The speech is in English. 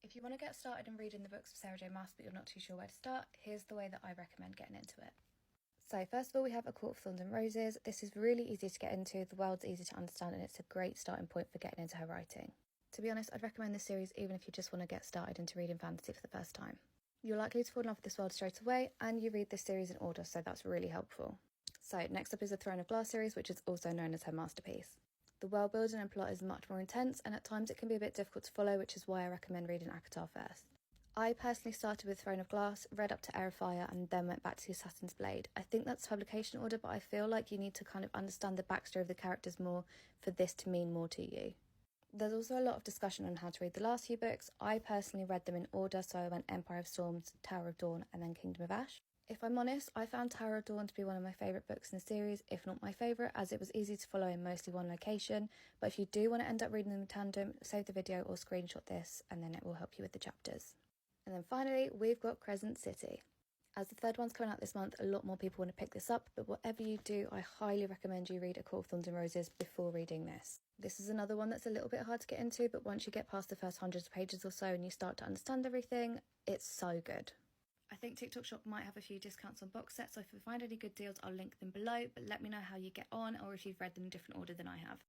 If you want to get started in reading the books of Sarah J Maas but you're not too sure where to start, here's the way that I recommend getting into it. So first of all, we have A Court of Thorns and Roses. This is really easy to get into, the world's easy to understand, and it's a great starting point for getting into her writing. To be honest, I'd recommend this series even if you just want to get started into reading fantasy for the first time. You're likely to fall in love with this world straight away, and you read this series in order, so that's really helpful. So next up is the Throne of Glass series, which is also known as her masterpiece. The world building and plot is much more intense, and at times it can be a bit difficult to follow, which is why I recommend reading ACOTAR first. I personally started with Throne of Glass, read up to Heir of Fire, and then went back to Assassin's Blade. I think that's publication order, but I feel like you need to kind of understand the backstory of the characters more for this to mean more to you. There's also a lot of discussion on how to read the last few books. I personally read them in order, so I went Empire of Storms, Tower of Dawn, and then Kingdom of Ash. If I'm honest, I found Tower of Dawn to be one of my favourite books in the series, if not my favourite, as it was easy to follow in mostly one location. But if you do want to end up reading them in tandem, save the video or screenshot this, and then it will help you with the chapters. And then finally, we've got Crescent City. As the third one's coming out this month, a lot more people want to pick this up, but whatever you do, I highly recommend you read A Court of Thorns and Roses before reading this. This is another one that's a little bit hard to get into, but once you get past the first hundreds of pages or so and you start to understand everything, it's so good. I think TikTok Shop might have a few discounts on box sets, so if you find any good deals, I'll link them below, but let me know how you get on or if you've read them in a different order than I have.